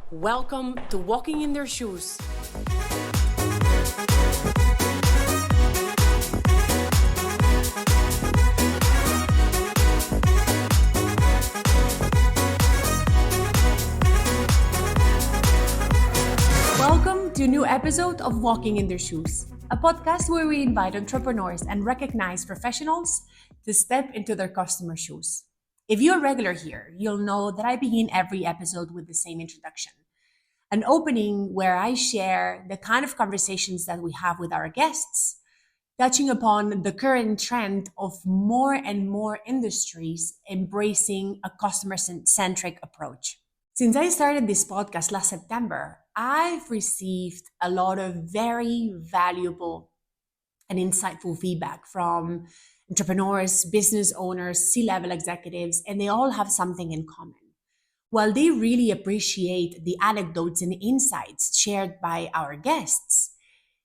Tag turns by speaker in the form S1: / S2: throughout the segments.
S1: Welcome to Walking in Their Shoes. Welcome to a new episode of Walking in Their Shoes, a podcast where we invite entrepreneurs and recognized professionals to step into their customer shoes. If you're a regular here, you'll know that I begin every episode with the same introduction, an opening where I share the kind of conversations that we have with our guests, touching upon the current trend of more and more industries embracing a customer-centric approach. Since I started this podcast last September, I've received a lot of very valuable and insightful feedback from entrepreneurs, business owners, C-level executives, and they all have something in common. While they really appreciate the anecdotes and insights shared by our guests,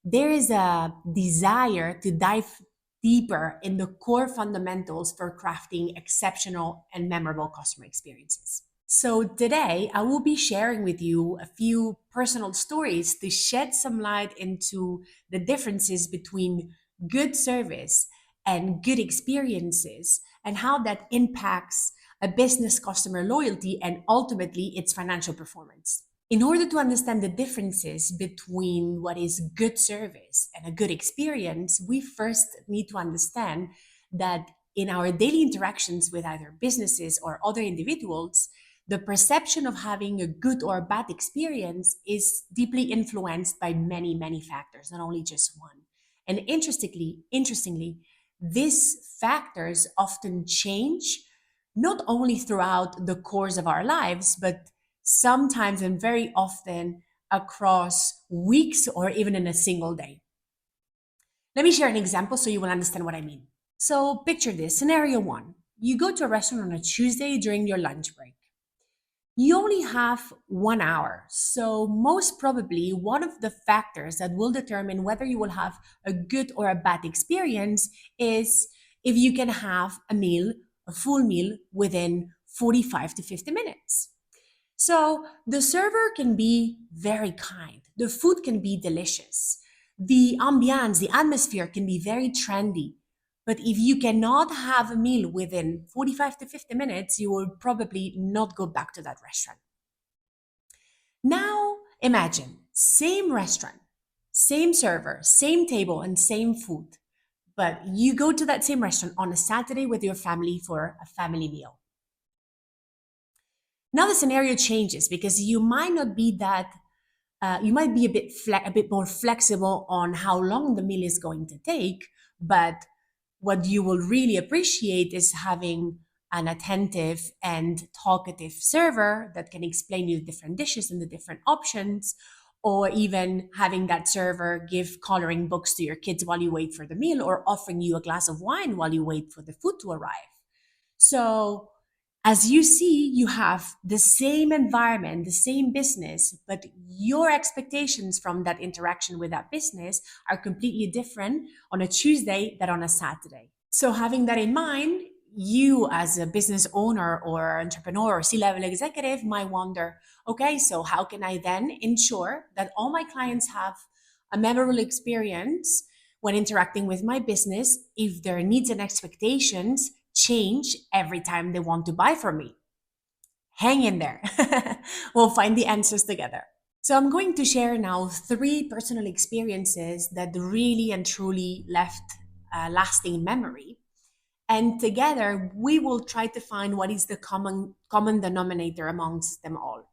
S1: there is a desire to dive deeper in the core fundamentals for crafting exceptional and memorable customer experiences. So today, I will be sharing with you a few personal stories to shed some light into the differences between good service and good experiences and how that impacts a business customer loyalty and ultimately its financial performance. In order to understand the differences between what is good service and a good experience, we first need to understand that in our daily interactions with either businesses or other individuals, the perception of having a good or bad experience is deeply influenced by many, many factors, not only just one. And interestingly, these factors often change not only throughout the course of our lives, but sometimes and very often across weeks or even in a single day. Let me share an example so you will understand what I mean. So picture this, scenario one. You go to a restaurant on a Tuesday during your lunch break. You only have 1 hour. So most probably one of the factors that will determine whether you will have a good or a bad experience is if you can have a full meal within 45 to 50 minutes. So the server can be very kind. The food can be delicious. The ambiance, the atmosphere can be very trendy. But if you cannot have a meal within 45 to 50 minutes, you will probably not go back to that restaurant. Now imagine same restaurant, same server, same table, and same food. But you go to that same restaurant on a Saturday with your family for a family meal. Now the scenario changes because you might not be that you might be a bit more flexible on how long the meal is going to take, but what you will really appreciate is having an attentive and talkative server that can explain you the different dishes and the different options, or even having that server give coloring books to your kids while you wait for the meal, or offering you a glass of wine while you wait for the food to arrive. So as you see, you have the same environment, the same business, but your expectations from that interaction with that business are completely different on a Tuesday than on a Saturday. So having that in mind, you as a business owner or entrepreneur or C-level executive might wonder, okay, so how can I then ensure that all my clients have a memorable experience when interacting with my business if their needs and expectations change every time they want to buy from me? Hang in there. We'll find the answers together. So I'm going to share now 3 personal experiences that really and truly left a lasting memory. And together we will try to find what is the common denominator amongst them all.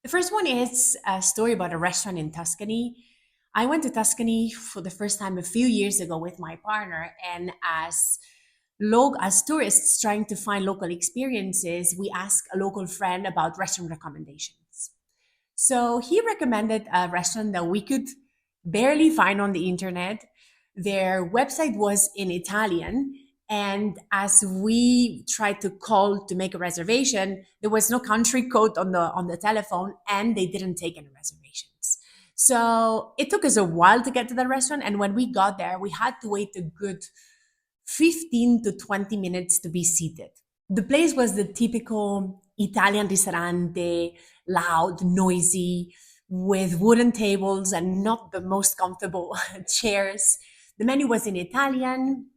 S1: The first one is a story about a restaurant in Tuscany. I went to Tuscany for the first time a few years ago with my partner, and as tourists trying to find local experiences, we asked a local friend about restaurant recommendations. So he recommended a restaurant that we could barely find on the internet. Their website was in Italian, and as we tried to call to make a reservation, there was no country code on the telephone, and they didn't take any reservations. So it took us a while to get to the restaurant, and when we got there, we had to wait a good 15 to 20 minutes to be seated. The place was the typical Italian ristorante, loud, noisy, with wooden tables and not the most comfortable chairs. The menu was in Italian,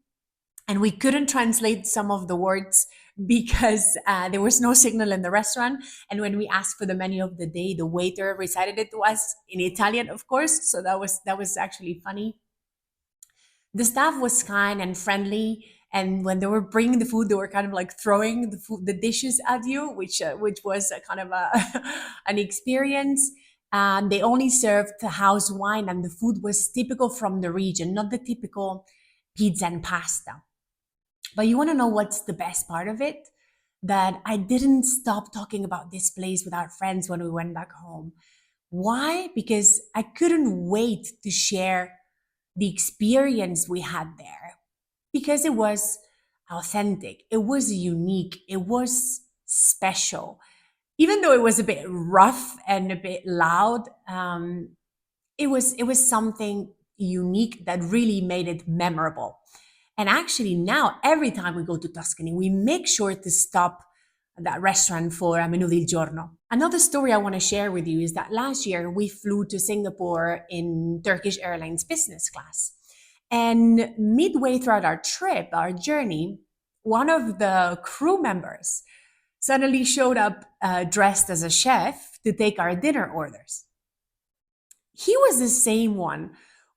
S1: and we couldn't translate some of the words because there was no signal in the restaurant. And when we asked for the menu of the day, the waiter recited it to us in Italian, of course. So that was actually funny. The staff was kind and friendly, and when they were bringing the food, they were kind of like throwing the dishes at you, which was a kind of a an experience. They only served the house wine, and the food was typical from the region, not the typical pizza and pasta. But you want to know what's the best part of it? That I didn't stop talking about this place with our friends when we went back home. Why? Because I couldn't wait to share the experience we had there, because it was authentic, it was unique, it was special. Even though it was a bit rough and a bit loud, it was something unique that really made it memorable. And actually, now every time we go to Tuscany, we make sure to stop at that restaurant for a menù del giorno. Another story I want to share with you is that last year we flew to Singapore in Turkish Airlines business class. And midway throughout our trip, our journey, one of the crew members suddenly showed up dressed as a chef to take our dinner orders. He was the same one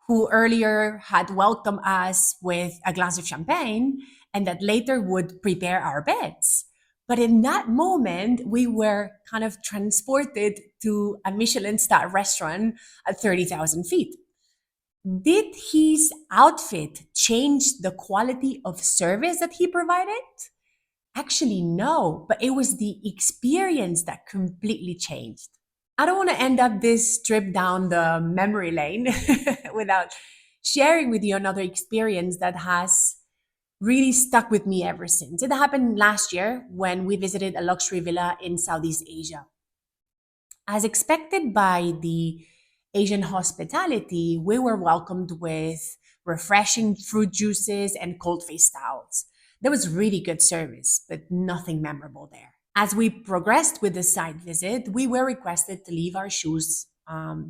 S1: who earlier had welcomed us with a glass of champagne and that later would prepare our beds. But in that moment, we were kind of transported to a Michelin star restaurant at 30,000 feet. Did his outfit change the quality of service that he provided? Actually, no, but it was the experience that completely changed. I don't want to end up this trip down the memory lane without sharing with you another experience that has really stuck with me ever since. It happened last year when we visited a luxury villa in Southeast Asia. As expected by the Asian hospitality, we were welcomed with refreshing fruit juices and cold faced towels. There was really good service, but nothing memorable there. As we progressed with the site visit, we were requested to leave our shoes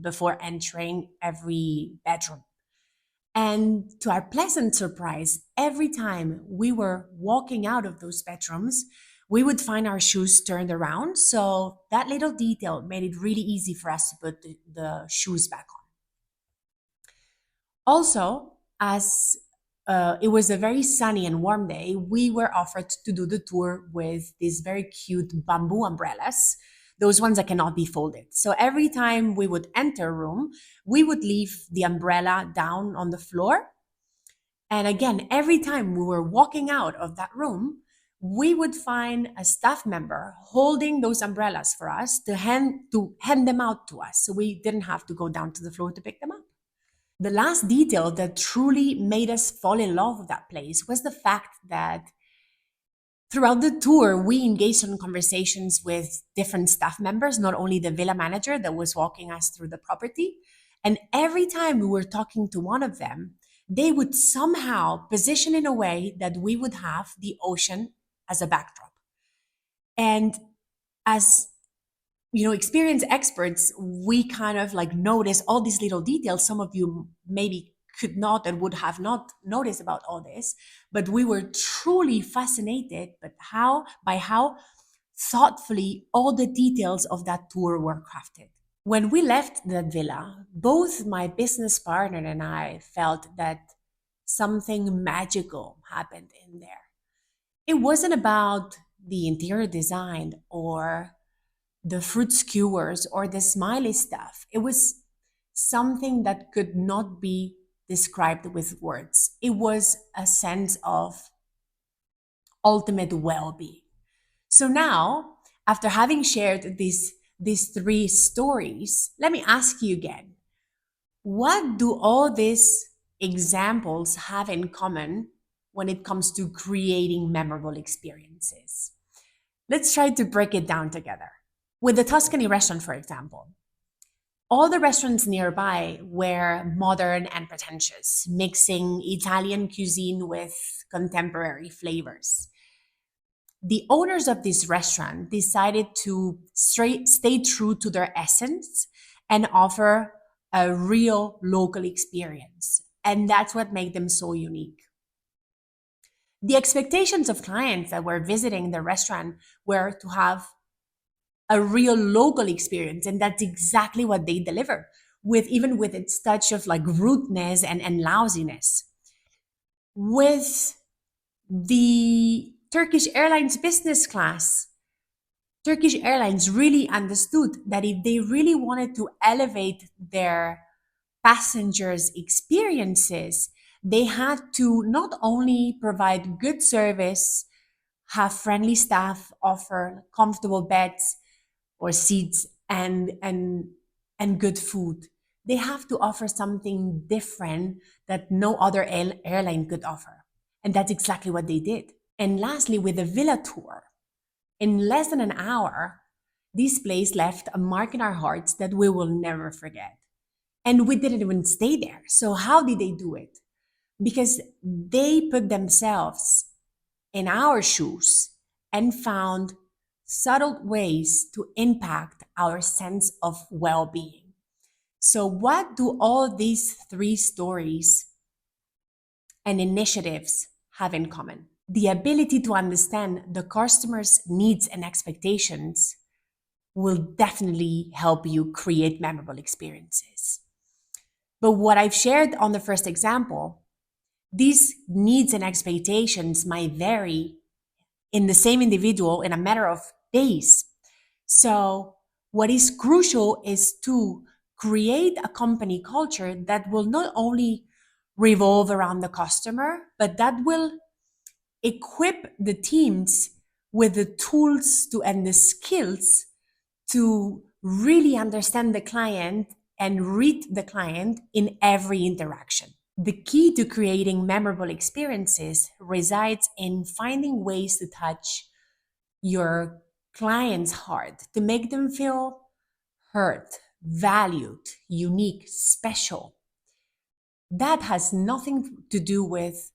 S1: before entering every bedroom. And to our pleasant surprise, every time we were walking out of those bedrooms, we would find our shoes turned around. So that little detail made it really easy for us to put the shoes back on. Also, as it was a very sunny and warm day, we were offered to do the tour with these very cute bamboo umbrellas, those ones that cannot be folded. So every time we would enter a room, we would leave the umbrella down on the floor. And again, every time we were walking out of that room, we would find a staff member holding those umbrellas for us to hand them out to us. So we didn't have to go down to the floor to pick them up. The last detail that truly made us fall in love with that place was the fact that throughout the tour, we engaged in conversations with different staff members, not only the villa manager that was walking us through the property. And every time we were talking to one of them, they would somehow position in a way that we would have the ocean as a backdrop. And as experienced experts, we kind of like notice all these little details. Some of you maybe could not and would have not noticed about all this, but we were truly fascinated by how thoughtfully all the details of that tour were crafted. When we left that villa, both my business partner and I felt that something magical happened in there. It wasn't about the interior design or the fruit skewers or the smiley stuff. It was something that could not be described with words. It was a sense of ultimate well-being. So now, after having shared these three stories, let me ask you again, what do all these examples have in common when it comes to creating memorable experiences? Let's try to break it down together. With the Tuscany restaurant, for example, all the restaurants nearby were modern and pretentious, mixing Italian cuisine with contemporary flavors. The owners of this restaurant decided to stay true to their essence and offer a real local experience. And that's what made them so unique. The expectations of clients that were visiting the restaurant were to have a real local experience, and that's exactly what they deliver, with even with its touch of like rudeness and lousiness. With the Turkish Airlines business class, Turkish Airlines really understood that if they really wanted to elevate their passengers' experiences, they had to not only provide good service, have friendly staff, offer comfortable beds or seats, and good food. They have to offer something different that no other airline could offer. And that's exactly what they did. And lastly, with the villa tour, in less than an hour, this place left a mark in our hearts that we will never forget. And we didn't even stay there. So, how did they do it? Because they put themselves in our shoes and found subtle ways to impact our sense of well being. So, what do all these three stories and initiatives have in common? The ability to understand the customer's needs and expectations will definitely help you create memorable experiences. But what I've shared on the first example, these needs and expectations might vary in the same individual in a matter of days. So, what is crucial is to create a company culture that will not only revolve around the customer, but that will equip the teams with the tools to and the skills to really understand the client and read the client in every interaction. The key to creating memorable experiences resides in finding ways to touch your client's heart, to make them feel heard, valued, unique, special. That has nothing to do with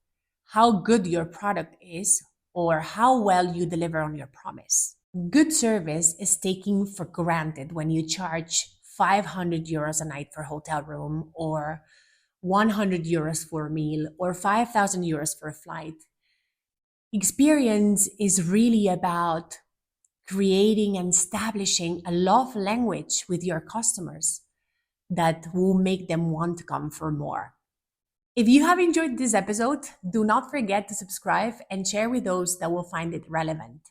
S1: how good your product is or how well you deliver on your promise. Good service is taken for granted when you charge 500 euros a night for a hotel room, or 100 euros for a meal, or 5,000 euros for a flight. Experience is really about creating and establishing a love language with your customers that will make them want to come for more. If you have enjoyed this episode, do not forget to subscribe and share with those that will find it relevant.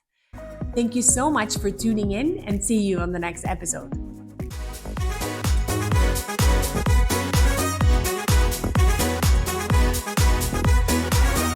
S1: Thank you so much for tuning in, and see you on the next episode.